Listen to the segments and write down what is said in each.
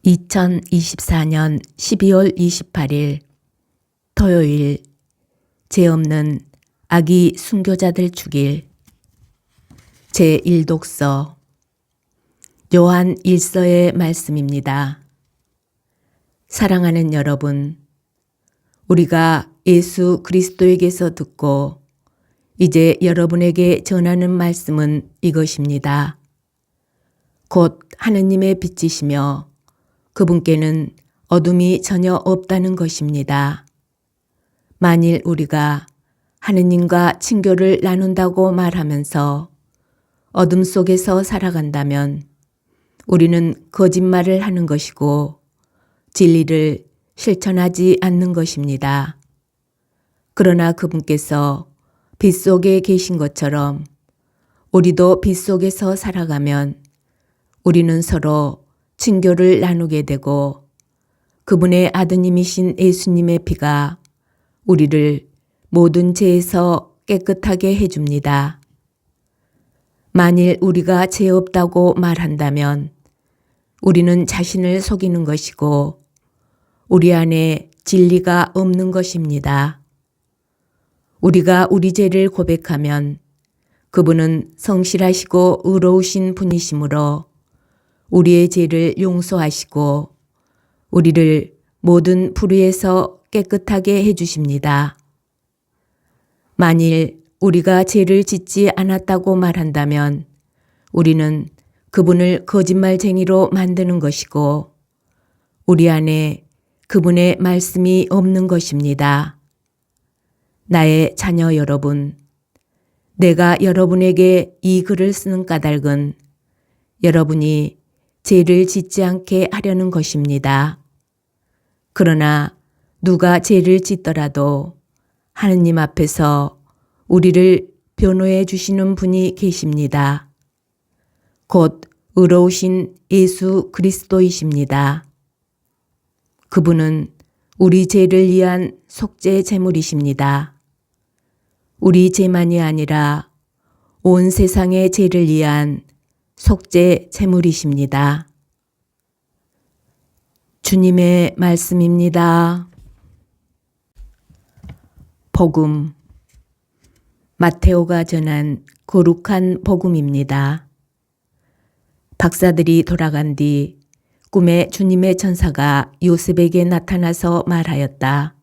2024년 12월 28일 토요일 죄 없는 아기 순교자들 죽일 제1독서 요한 1서의 말씀입니다. 사랑하는 여러분, 우리가 예수 그리스도에게서 듣고 이제 여러분에게 전하는 말씀은 이것입니다. 곧 하느님의 빛이시며 그분께는 어둠이 전혀 없다는 것입니다. 만일 우리가 하느님과 친교를 나눈다고 말하면서 어둠 속에서 살아간다면 우리는 거짓말을 하는 것이고 진리를 실천하지 않는 것입니다. 그러나 그분께서 빛 속에 계신 것처럼 우리도 빛 속에서 살아가면 우리는 서로 친교를 나누게 되고 그분의 아드님이신 예수님의 피가 우리를 모든 죄에서 깨끗하게 해줍니다. 만일 우리가 죄 없다고 말한다면 우리는 자신을 속이는 것이고 우리 안에 진리가 없는 것입니다. 우리가 우리 죄를 고백하면 그분은 성실하시고 의로우신 분이시므로 우리의 죄를 용서하시고 우리를 모든 불의에서 깨끗하게 해주십니다. 만일 우리가 죄를 짓지 않았다고 말한다면 우리는 그분을 거짓말쟁이로 만드는 것이고 우리 안에 그분의 말씀이 없는 것입니다. 나의 자녀 여러분, 내가 여러분에게 이 글을 쓰는 까닭은 여러분이 죄를 짓지 않게 하려는 것입니다. 그러나 누가 죄를 짓더라도 하느님 앞에서 우리를 변호해 주시는 분이 계십니다. 곧 의로우신 예수 그리스도이십니다. 그분은 우리 죄를 위한 속죄 제물이십니다. 우리 죄만이 아니라 온 세상의 죄를 위한 속죄 제물이십니다. 주님의 말씀입니다. 복음 마테오가 전한 거룩한 복음입니다. 박사들이 돌아간 뒤 꿈에 주님의 천사가 요셉에게 나타나서 말하였다.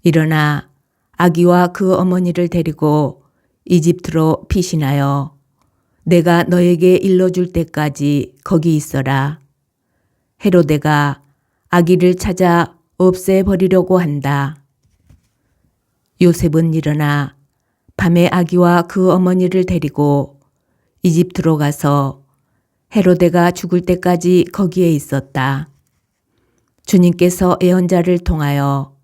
일어나 아기와 그 어머니를 데리고 이집트로 피신하여 내가 너에게 일러줄 때까지 거기 있어라. 헤로데가 아기를 찾아 없애버리려고 한다. 요셉은 일어나 밤에 아기와 그 어머니를 데리고 이집트로 가서 헤로데가 죽을 때까지 거기에 있었다. 주님께서 예언자를 통하여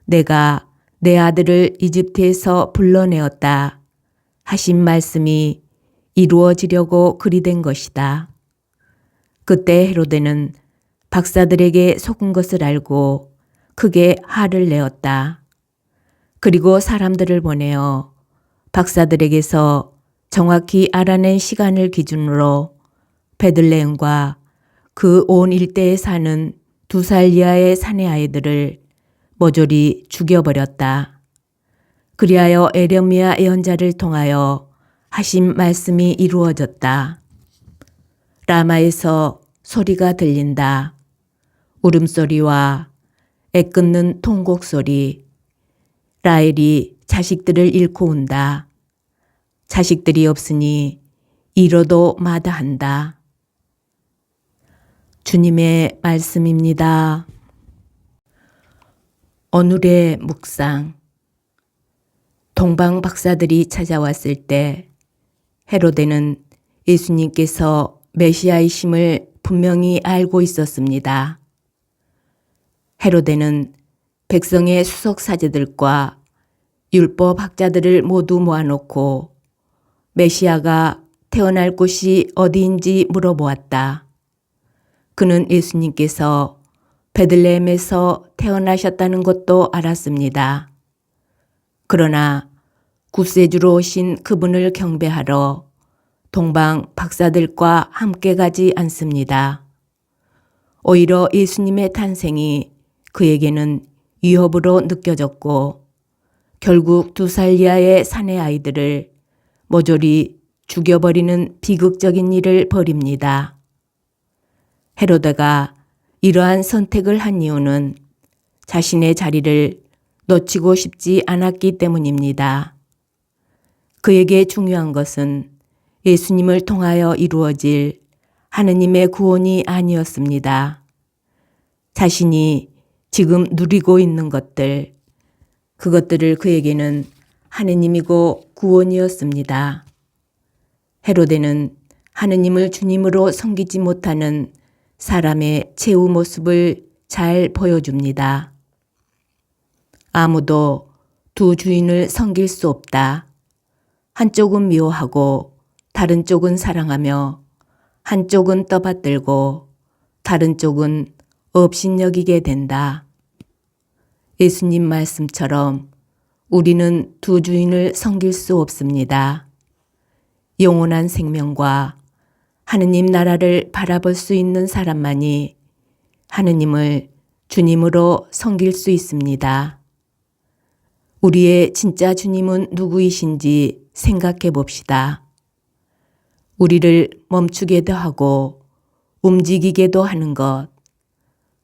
내가 내 아들을 이집트에서 불러내었다 하신 말씀이 이루어지려고 그리 된 것이다. 그때 헤로데는 박사들에게 속은 것을 알고 크게 화를 내었다. 그리고 사람들을 보내어 박사들에게서 정확히 알아낸 시간을 기준으로 베들레헴과 그 온 일대에 사는 2살 이하의 사내 아이들을 모조리 죽여버렸다. 그리하여 에레미야 예언자를 통하여 하신 말씀이 이루어졌다. 라마에서 소리가 들린다. 울음소리와 애끓는 통곡소리. 라헬이 자식들을 잃고 온다. 자식들이 없으니 이러도 마다한다. 주님의 말씀입니다. 오늘의 묵상. 동방 박사들이 찾아왔을 때 헤로데는 예수님께서 메시아이심을 분명히 알고 있었습니다. 헤로데는 백성의 수석 사제들과 율법 학자들을 모두 모아놓고 메시아가 태어날 곳이 어디인지 물어보았다. 그는 예수님께서 베들레헴에서 태어나셨다는 것도 알았습니다. 그러나 구세주로 오신 그분을 경배하러 동방 박사들과 함께 가지 않습니다. 오히려 예수님의 탄생이 그에게는 위협으로 느껴졌고 결국 2살 이하의 사내 아이들을 모조리 죽여버리는 비극적인 일을 벌입니다. 헤로데가 이러한 선택을 한 이유는 자신의 자리를 놓치고 싶지 않았기 때문입니다. 그에게 중요한 것은 예수님을 통하여 이루어질 하느님의 구원이 아니었습니다. 자신이 지금 누리고 있는 것들, 그것들을 그에게는 하느님이고 구원이었습니다. 헤로데는 하느님을 주님으로 섬기지 못하는 사람의 최후 모습을 잘 보여줍니다. 아무도 두 주인을 섬길 수 없다. 한쪽은 미워하고 다른 쪽은 사랑하며 한쪽은 떠받들고 다른 쪽은 업신여기게 된다. 예수님 말씀처럼 우리는 두 주인을 섬길 수 없습니다. 영원한 생명과 하느님 나라를 바라볼 수 있는 사람만이 하느님을 주님으로 섬길 수 있습니다. 우리의 진짜 주님은 누구이신지 생각해 봅시다. 우리를 멈추게도 하고 움직이게도 하는 것,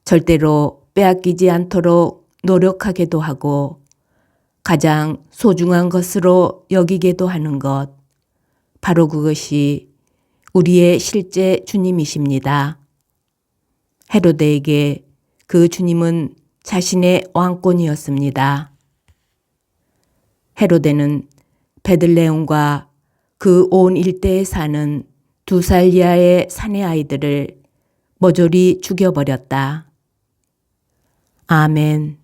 절대로 빼앗기지 않도록 노력하게도 하고 가장 소중한 것으로 여기게도 하는 것, 바로 그것이 우리의 실제 주님이십니다. 헤로데에게 그 주님은 자신의 왕권이었습니다. 헤로데는 베들레헴과 그 온 일대에 사는 2살 이하의 사내 아이들을 모조리 죽여버렸다. 아멘.